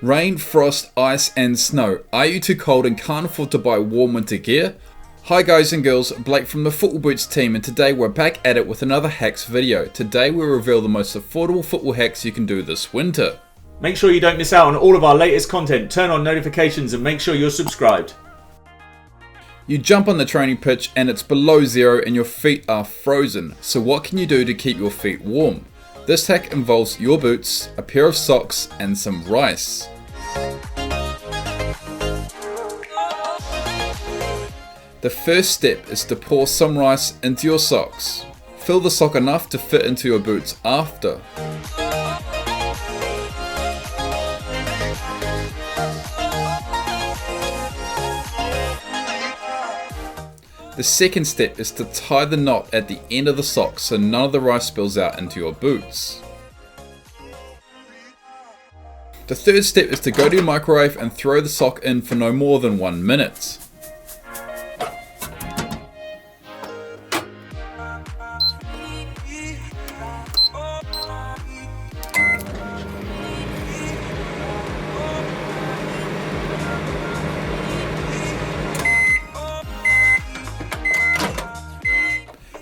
Rain, frost, ice and snow. Are you too cold and can't afford to buy warm winter gear? Hi guys and girls, Blake from the Football Boots team, and today we're back at it with another hacks video. Today we reveal the most affordable football hacks you can do this winter. Make sure you don't miss out on all of our latest content, turn on notifications and make sure you're subscribed. You jump on the training pitch and it's below zero and your feet are frozen. So what can you do to keep your feet warm? This hack involves your boots, a pair of socks and some rice. The first step is to pour some rice into your socks. Fill the sock enough to fit into your boots after. The second step is to tie the knot at the end of the sock so none of the rice spills out into your boots. The third step is to go to your microwave and throw the sock in for no more than 1 minute.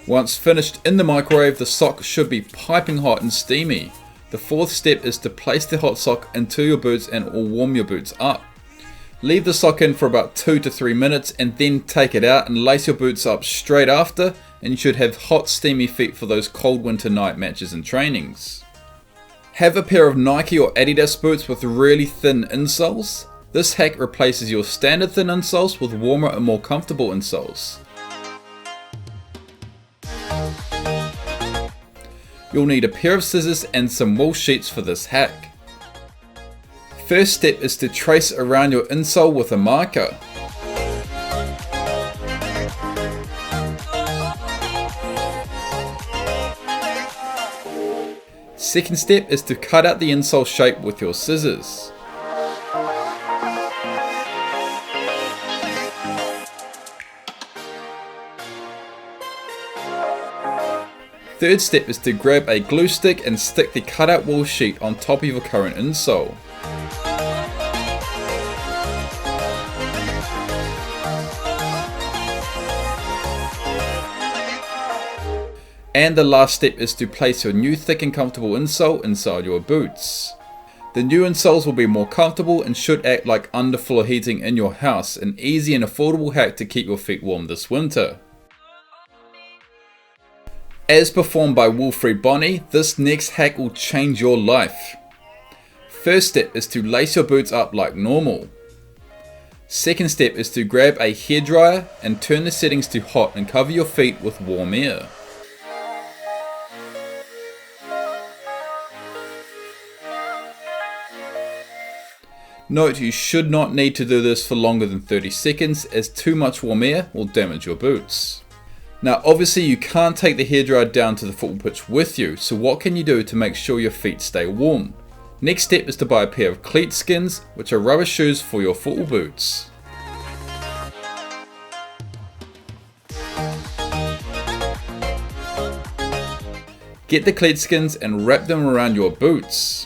Once finished in the microwave, the sock should be piping hot and steamy. The fourth step is to place the hot sock into your boots and it will warm your boots up. Leave the sock in for about 2 to 3 minutes and then take it out and lace your boots up straight after, and you should have hot steamy feet for those cold winter night matches and trainings. Have a pair of Nike or Adidas boots with really thin insoles. This hack replaces your standard thin insoles with warmer and more comfortable insoles. You'll need a pair of scissors and some wool sheets for this hack. First step is to trace around your insole with a marker. Second step is to cut out the insole shape with your scissors. Third step is to grab a glue stick and stick the cutout wool sheet on top of your current insole. And the last step is to place your new thick and comfortable insole inside your boots. The new insoles will be more comfortable and should act like underfloor heating in your house, an easy and affordable hack to keep your feet warm this winter. As performed by Wilfried Bonnie, this next hack will change your life. First step is to lace your boots up like normal. Second step is to grab a hairdryer and turn the settings to hot and cover your feet with warm air. Note, you should not need to do this for longer than 30 seconds as too much warm air will damage your boots. Now obviously you can't take the hairdryer down to the football pitch with you, so what can you do to make sure your feet stay warm? Next step is to buy a pair of cleat skins, which are rubber shoes for your football boots. Get the cleat skins and wrap them around your boots.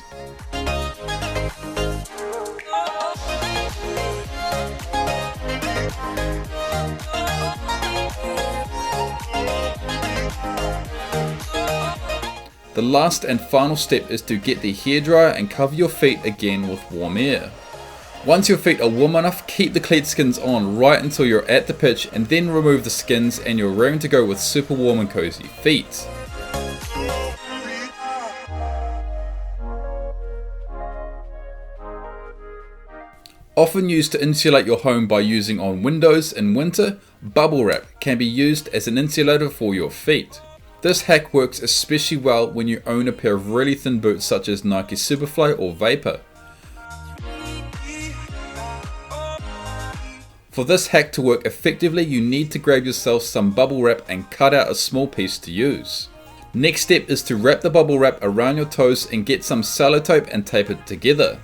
The last and final step is to get the hairdryer and cover your feet again with warm air. Once your feet are warm enough, keep the cleat skins on right until you're at the pitch and then remove the skins and you're raring to go with super warm and cozy feet. Often used to insulate your home by using on windows in winter, bubble wrap can be used as an insulator for your feet. This hack works especially well when you own a pair of really thin boots such as Nike Superfly or Vapor. For this hack to work effectively, you need to grab yourself some bubble wrap and cut out a small piece to use. Next step is to wrap the bubble wrap around your toes and get some sellotape and tape it together.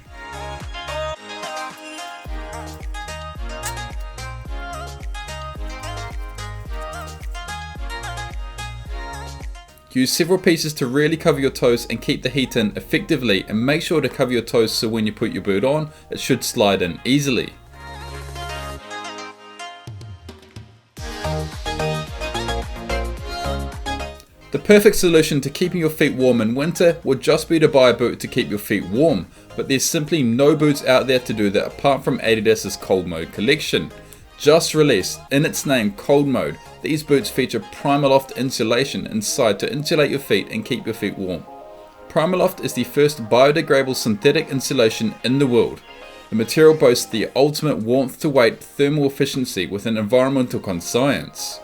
Use several pieces to really cover your toes and keep the heat in effectively, and make sure to cover your toes so when you put your boot on, it should slide in easily. The perfect solution to keeping your feet warm in winter would just be to buy a boot to keep your feet warm, but there's simply no boots out there to do that apart from Adidas's Cold Mode collection. Just released, in its name Cold Mode, these boots feature Primaloft insulation inside to insulate your feet and keep your feet warm. Primaloft is the first biodegradable synthetic insulation in the world. The material boasts the ultimate warmth to weight thermal efficiency with an environmental conscience.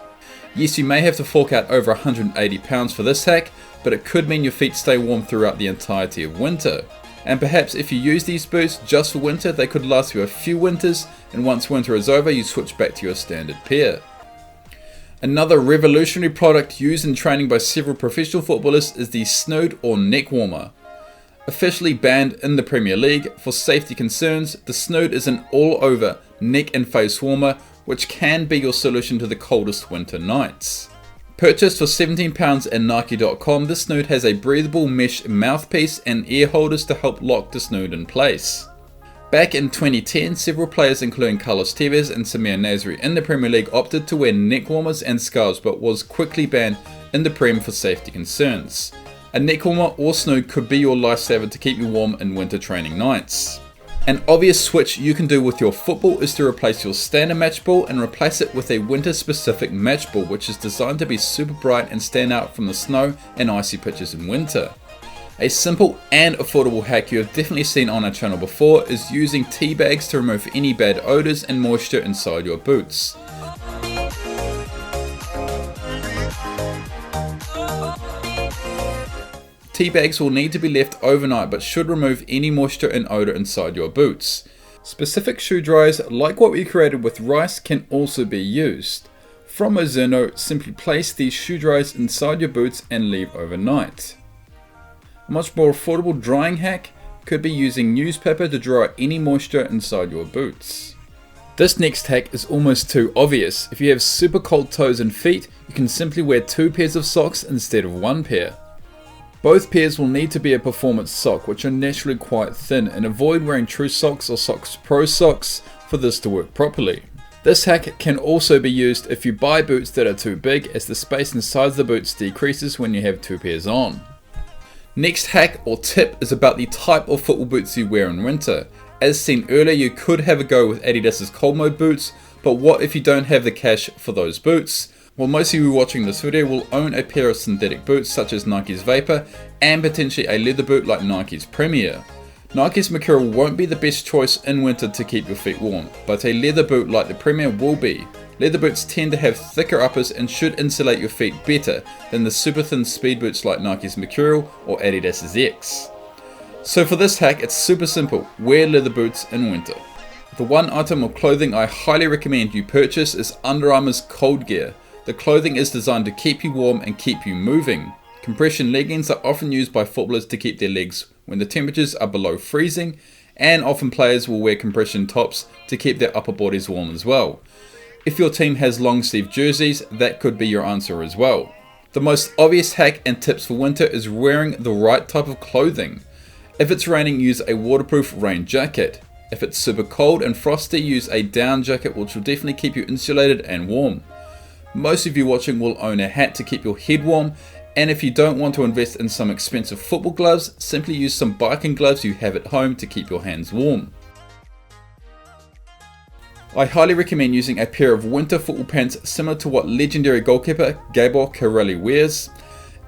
Yes, you may have to fork out over £180 for this hack, but it could mean your feet stay warm throughout the entirety of winter. And perhaps if you use these boots just for winter, they could last you a few winters, and once winter is over, you switch back to your standard pair. Another revolutionary product used in training by several professional footballers is the snood or neck warmer. Officially banned in the Premier League for safety concerns, the snood is an all-over neck and face warmer which can be your solution to the coldest winter nights. Purchased for £17 at Nike.com, this snood has a breathable mesh mouthpiece and ear holders to help lock the snood in place. Back in 2010, several players including Carlos Tevez and Samir Nasri in the Premier League opted to wear neck warmers and scarves, but was quickly banned in the Prem for safety concerns. A neck warmer or snood could be your lifesaver to keep you warm in winter training nights. An obvious switch you can do with your football is to replace your standard match ball and replace it with a winter specific match ball, which is designed to be super bright and stand out from the snow and icy pitches in winter. A simple and affordable hack you have definitely seen on our channel before is using tea bags to remove any bad odors and moisture inside your boots. Tea bags will need to be left overnight but should remove any moisture and odor inside your boots. Specific shoe dryers like what we created with rice can also be used. From Mizuno, simply place these shoe dryers inside your boots and leave overnight. A much more affordable drying hack could be using newspaper to dry any moisture inside your boots. This next hack is almost too obvious. If you have super cold toes and feet, you can simply wear 2 pairs of socks instead of 1 pair. Both pairs will need to be a performance sock, which are naturally quite thin, and avoid wearing True Socks or Sox Pro socks for this to work properly. This hack can also be used if you buy boots that are too big, as the space inside the boots decreases when you have 2 pairs on. Next hack or tip is about the type of football boots you wear in winter. As seen earlier, you could have a go with Adidas's Cold Mode boots, but what if you don't have the cash for those boots? Well, most of you watching this video will own a pair of synthetic boots such as Nike's Vapor and potentially a leather boot like Nike's Premier. Nike's material won't be the best choice in winter to keep your feet warm, but a leather boot like the Premier will be. Leather boots tend to have thicker uppers and should insulate your feet better than the super thin speed boots like Nike's Mercurial or Adidas's X. So for this hack, it's super simple: wear leather boots in winter. The one item of clothing I highly recommend you purchase is Under Armour's Cold Gear. The clothing is designed to keep you warm and keep you moving. Compression leggings are often used by footballers to keep their legs when the temperatures are below freezing, and often players will wear compression tops to keep their upper bodies warm as well. If your team has long sleeve jerseys, that could be your answer as well. The most obvious hack and tips for winter is wearing the right type of clothing. If it's raining, use a waterproof rain jacket. If it's super cold and frosty, use a down jacket, which will definitely keep you insulated and warm. Most of you watching will own a hat to keep your head warm, and if you don't want to invest in some expensive football gloves, simply use some biking gloves you have at home to keep your hands warm. I highly recommend using a pair of winter football pants similar to what legendary goalkeeper Gabor Kiraly wears.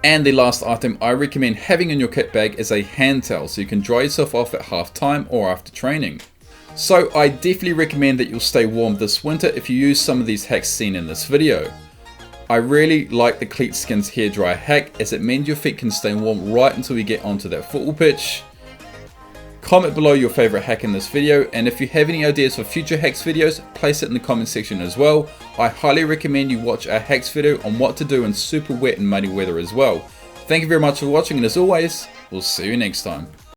And the last item I recommend having in your kit bag is a hand towel so you can dry yourself off at half time or after training. So I definitely recommend that you'll stay warm this winter if you use some of these hacks seen in this video. I really like the Cleat Skins hairdryer hack, as it means your feet can stay warm right until we get onto that football pitch. Comment below your favorite hack in this video, and if you have any ideas for future hacks videos, place it in the comment section as well. I highly recommend you watch our hacks video on what to do in super wet and muddy weather as well. Thank you very much for watching, and as always, we'll see you next time.